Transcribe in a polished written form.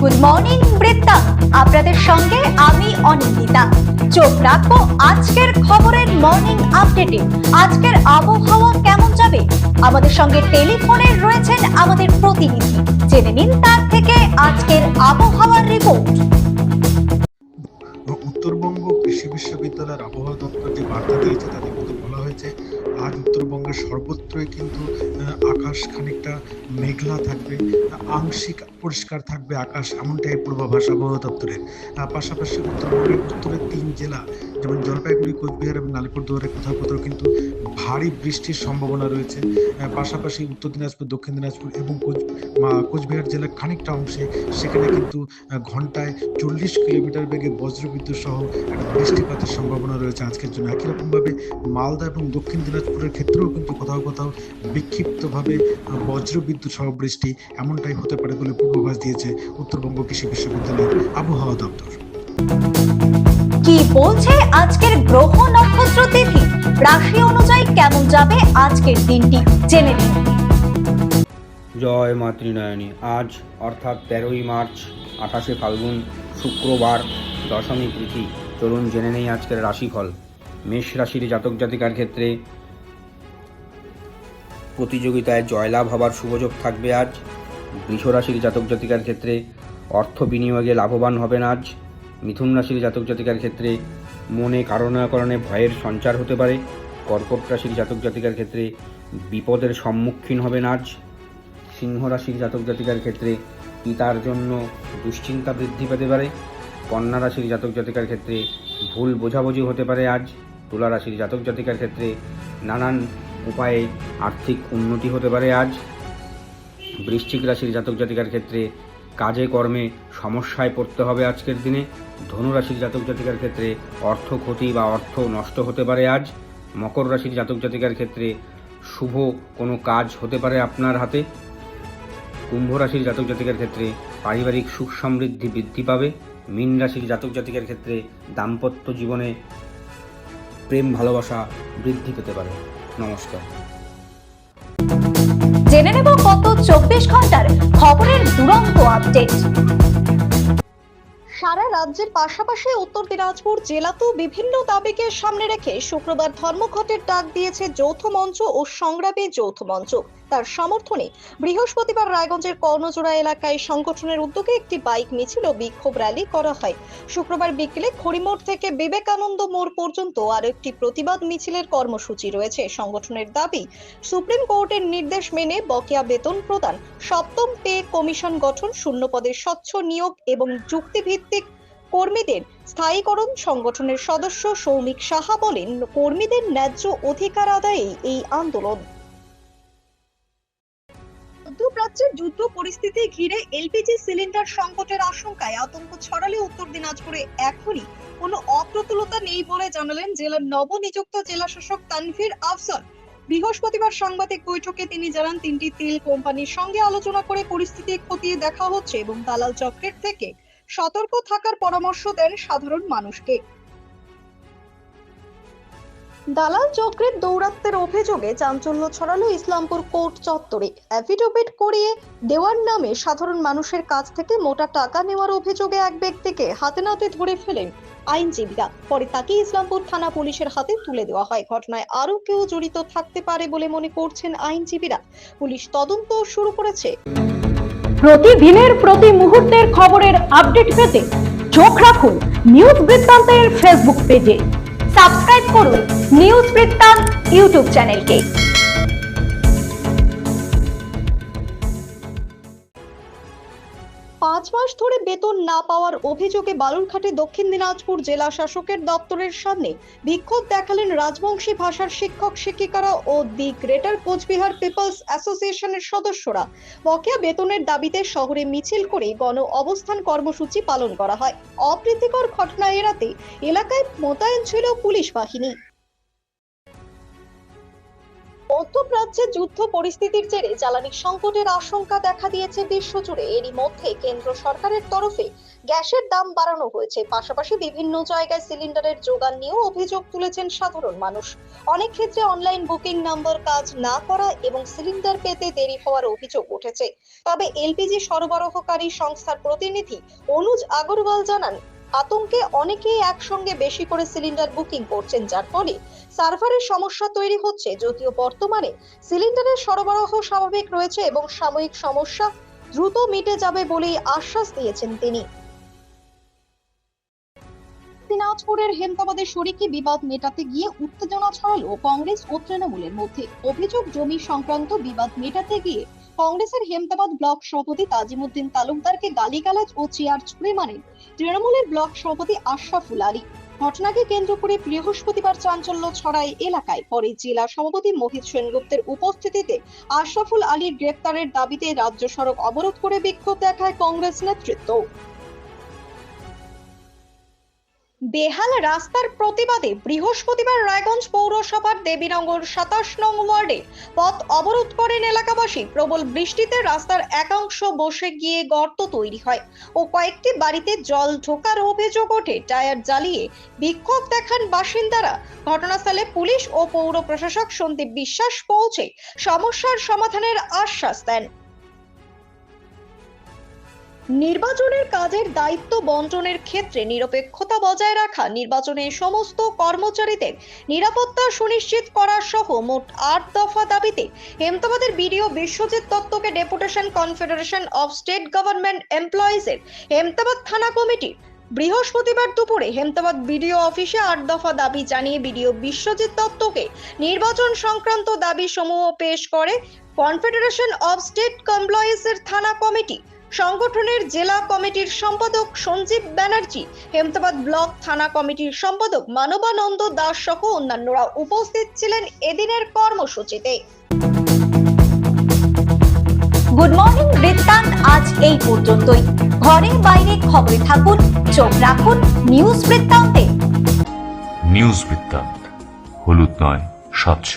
Good morning বৃত্তা, আপনাদের সঙ্গে আমি অনিন্দিতা। চোখ রাখবো আজকের খবরের মর্নিং আপডেটে। আজকের আবহাওয়া কেমন যাবে, আমাদের সঙ্গে টেলিফোনে রয়েছেন আমাদের প্রতিনিধি। জেনে নিন তার থেকে আজকের আবহাওয়ার রিপোর্ট। উত্তরবঙ্গ কৃষি বিশ্ববিদ্যালয়ের আবহাওয়া দপ্তর যে বার্তা দিয়েছে তাতে কিন্তু বলা হয়েছে আজ উত্তরবঙ্গের সর্বত্রই কিন্তু আকাশ খানিকটা মেঘলা থাকবে, আংশিক পরিষ্কার থাকবে আকাশ, এমনটাই পূর্বাভাস আবহাওয়া দপ্তরের। পাশাপাশি উত্তরবঙ্গের উত্তরের 3 জেলা যেমন জলপাইগুড়ি, কোচবিহার এবং আলিপুরদুয়ারে কোথাও কোথাও কিন্তু ভারী বৃষ্টির সম্ভাবনা রয়েছে। পাশাপাশি উত্তর দিনাজপুর, দক্ষিণ দিনাজপুর এবং কোচবিহার জেলার খানিকটা অংশে সেখানে কিন্তু ঘন্টায় 40 কিলোমিটার বেগে বজ্রবিদ্যুৎ সহ একটা বৃষ্টিপাতের সম্ভাবনা রয়েছে আজকের জন্য। একই রকমভাবে মালদা এবং দক্ষিণ দিনাজপুরের ক্ষেত্রেও কিন্তু কোথাও কোথাও বিক্ষিপ্তভাবে বজ্রবিদ্যুৎ সহ বৃষ্টি এমনটাই হতে পারে বলে পূর্বাভাস দিয়েছে উত্তরবঙ্গ কৃষি বিশ্ববিদ্যালয়ের আবহাওয়া দপ্তর। কি বলছে আজকের গ্রহ নক্ষত্র তিথি, রাশি অনুযায়ী কেমন যাবে আজকের দিনটি জেনে নিন। জয় মাতৃনয়নী। আজ অর্থাৎ 13ই মার্চ 28শে ফাল্গুন, শুক্রবার, দশমী তিথি। চলুন জেনে নেই আজকের রাশিফল। মেষ রাশির জাতক জাতিকার ক্ষেত্রে প্রতিযোগিতায় জয়লাভ হবার সুযোগ থাকবে আজ। বৃষ রাশির জাতক জাতিকার ক্ষেত্রে অর্থ বিনিয়োগে লাভবান হবেন আজ। মিথুন রাশির জাতক জাতিকার ক্ষেত্রে মনে কারণে ভয়ের সঞ্চার হতে পারে। কর্কট রাশির জাতক জাতিকার ক্ষেত্রে বিপদের সম্মুখীন হবেন আজ। সিংহ রাশির জাতক জাতিকার ক্ষেত্রে পিতার জন্য দুশ্চিন্তা বৃদ্ধি পেতে পারে। কন্যা রাশির জাতক জাতিকার ক্ষেত্রে ভুল বোঝাবুঝি হতে পারে আজ। তুলা রাশির জাতক জাতিকার ক্ষেত্রে নানান উপায়ে আর্থিক উন্নতি হতে পারে আজ। বৃশ্চিক রাশির জাতক জাতিকার ক্ষেত্রে কাজে কর্মে সমস্যায় পড়তে হবে আজকের দিনে। ধনু রাশির জাতক জাতিকার ক্ষেত্রে অর্থ ক্ষতি বা অর্থ নষ্ট হতে পারে আজ। মকর রাশির জাতক জাতিকার ক্ষেত্রে শুভ কোনো কাজ হতে পারে আপনার হাতে। কুম্ভ রাশির জাতক জাতিকার ক্ষেত্রে পারিবারিক সুখ সমৃদ্ধি বৃদ্ধি পাবে। মীন রাশির জাতক জাতিকার ক্ষেত্রে দাম্পত্য জীবনে প্রেম ভালোবাসা বৃদ্ধি পেতে পারে। নমস্কার। জেনে নেব গত 24 ঘন্টার খবরের দুরন্ত আপডেট। সারা রাজ্যের পাশাপাশি উত্তর দিনাজপুর জেলাতেও বিভিন্ন দাবিকে সামনে রেখে শুক্রবার ধর্মঘটের ডাক দিয়েছে যৌথ মঞ্চ ও সংগ্রামী যৌথ মঞ্চ। তার সমর্থনে বৃহস্পতিবার রায়গঞ্জের কর্ণজোড়া এলাকায় সংগঠনের উদ্যোগে একটি বাইক মিছিল ও বিক্ষোভ র্যালি করা হয়। শুক্রবার বিকেলে খড়িমোড় থেকে বিবেকানন্দ মোড় পর্যন্ত আরো একটি প্রতিবাদ মিছিলের কর্মসূচি রয়েছে। সংগঠনের দাবি, সুপ্রিম কোর্টের নির্দেশ মেনে বকেয়া বেতন প্রদান, সপ্তম পে কমিশন গঠন, শূন্য পদে স্বচ্ছ নিয়োগ এবং চুক্তিভিত্তিক কর্মীদের স্থায়ীকরণ। সংগঠনের সদস্য সৌমিক সাহা বলেন, কর্মীদের ন্যায্য অধিকার আদায়ে এই আন্দোলন। মধ্যপ্রাচ্যের যুদ্ধ পরিস্থিতি ঘিরে এলপিজি সিলিন্ডার সংকটের আশঙ্কায় আতঙ্ক ছড়ালে উত্তর দিনাজপুরে এখনই কোনো অপ্রতুলতা নেই বলে জানালেন জেলার নবনিযুক্ত জেলাশাসক তানভীর আফজাল। বৃহস্পতিবার সাংবাদিক বৈঠকে তিনি জানান, 3টি তেল কোম্পানির সঙ্গে আলোচনা করে পরিস্থিতি খতিয়ে দেখা হচ্ছে এবং দালাল চক্রের থেকে সতর্ক থাকার পরামর্শ দেন সাধারণ মানুষকে। দালাল চক্রের দৌরাত্ম্যের অভিযোগে চাঞ্চল্য ছড়ালো ইসলামপুর কোর্ট চত্বরে। অ্যাফিডেভিট করিয়ে দেওয়ার নামে সাধারণ মানুষের কাছ থেকে মোটা টাকা নেওয়ার অভিযোগে এক ব্যক্তিকে হাতে নাতে ধরে ফেলেন আইনজীবীরা। পরে তাকে ইসলামপুর থানা পুলিশের হাতে তুলে দেওয়া হয়। ঘটনায় আরো কেউ জড়িত থাকতে পারে বলে মনে করছেন আইনজীবীরা। পুলিশ তদন্ত শুরু করেছে। প্রতিদিনের প্রতি মুহূর্তের খবরের আপডেট পেতে চোখ রাখুন নিউজ বৃত্তান্তের ফেসবুক পেজে। সাবস্ক্রাইব করুন নিউজ বৃত্তান্ত ইউটিউব চ্যানেলকে। 5 মাস ধরে বেতন না পাওয়ার অভিযোগে বালুরঘাটে দক্ষিণ দিনাজপুর জেলা শাসকের দপ্তরের সামনে বিক্ষোভ দেখালেন রাজবংশী ভাষার শিক্ষক শিক্ষিকারা ও দি গ্রেটার কোচবিহার পিপলস অ্যাসোসিয়েশনের সদস্যরা। বকেয়া বেতনের দাবিতে শহরে মিছিল করে গণ অবস্থান কর্মসূচি পালন করা হয়। অপ্রীতিকর ঘটনা এড়াতে এলাকায় মোতায়েন ছিল পুলিশ বাহিনী। মধ্যপ্রাচ্যে যুদ্ধ পরিস্থিতির জেরে জ্বালানি সংকটের আশঙ্কা দেখা দিয়েছে বিশ্বজুড়ে। এরই মধ্যে কেন্দ্র সরকারের তরফে গ্যাসের দাম বাড়ানো হয়েছে। পাশাপাশি বিভিন্ন জায়গায় সিলিন্ডারের যোগান নিয়েও অভিযোগ তুলেছেন সাধারণ মানুষ। অনেক ক্ষেত্রে অনলাইন বুকিং নাম্বার কাজ না করা এবং সিলিন্ডার পেতে দেরি হওয়ার অভিযোগ উঠেছে। তবে এলপিজি সরবরাহকারী সংস্থার প্রতিনিধি অনুজ আগরওয়াল জানান, আতঙ্কে অনেকেই একসঙ্গে বেশি করে সিলিন্ডার বুকিং করছেন, যার ফলে সার্ভারের সমস্যা তৈরি হচ্ছে। যদিও বর্তমানে সিলিন্ডারের সরবরাহ স্বাভাবিক রয়েছে এবং সাময়িক সমস্যা দ্রুত মিটে যাবে বলেই আশ্বাস দিয়েছেন তিনি। দিনাজপুরের হেমতাবাদের শরিকি বিবাদ মেটাতে গিয়ে উত্তেজনা ছড়ালো কংগ্রেস ও তৃণমূলের মধ্যে। অভিযোগ, জমি সংক্রান্ত বিবাদ মেটাতে গিয়ে কংগ্রেসের হেমতাবাদ ব্লক সভাপতি তাজিমুদ্দিন তালুকদারকে গালিগালাজ ও চেয়ার ছুঁড়ে মারেন তৃণমূলের ব্লক সভাপতি আশরাফুল আলী। ঘটনাকে কেন্দ্র করে বৃহস্পতিবার চাঞ্চল্য ছড়ায় এলাকায়। পরে জেলা সভাপতি মোহিত সেনগুপ্তের উপস্থিতিতে আশরাফুল আলীর গ্রেপ্তারের দাবিতে রাজ্য সড়ক অবরোধ করে বিক্ষোভ দেখায় কংগ্রেস নেতৃত্ব। বেহাল রাস্তার প্রতিবাদে বৃহস্পতিবার রায়গঞ্জ পৌরসভার দেবীনগর 27 নং ওয়ার্ডে পথ অবরোধ করেন এলাকাবাসী। প্রবল বৃষ্টিতে রাস্তার একাংশ বসে গিয়ে গর্ত তৈরি হয় ও কয়েকটি বাড়িতে জল ঢোকার অভিযোগ ওঠে। টায়ার জ্বালিয়ে বিক্ষোভ দেখান বাসিন্দারা। ঘটনাস্থলে পুলিশ ও পৌর প্রশাসক সন্দীপ বিশ্বাস পৌঁছে সমস্যার সমাধানের আশ্বাস দেন। নির্বাচনের কাজের দায়িত্ব বন্টনের ক্ষেত্রে নিরপেক্ষতা বজায় রাখা, নির্বাচনে সমস্ত কর্মচারীদের নিরাপত্তা সুনিশ্চিত করা সহ মোট 8 দফা দাবিতে হেমতাবাদের বিডিও বিশ্বজিৎ দত্তকে deputation confederation of state government এমপ্লয়িজের হেমতাবাদ থানা কমিটি বৃহস্পতিবার দুপুরে হেমতাবাদ বিডিও অফিসে 8 দফা দাবি জানিয়ে বিডিও বিশ্বজিৎ দত্তকে নির্বাচন সংক্রান্ত দাবি সমূহ পেশ করে কনফেডারেশন অফ স্টেট এমপ্লয়িজের থানা কমিটি। সংগঠনের জেলা কমিটির সম্পাদক সঞ্জীব ব্যানার্জি, হেমতাবাদ ব্লক থানা কমিটির সম্পাদক মানবানন্দ দাস সহ অন্যান্যরা উপস্থিত ছিলেন এদিনের কর্মসূচিতে। গুড মর্নিং বৃত্তান্ত আজ এই পর্যন্তই। ঘরে বাইরে খবরে থাকুন, চোখ রাখুন নিউজ বৃত্তান্তে। নিউজ বৃত্তান্ত, হলুদ নয়, স্বচ্ছ।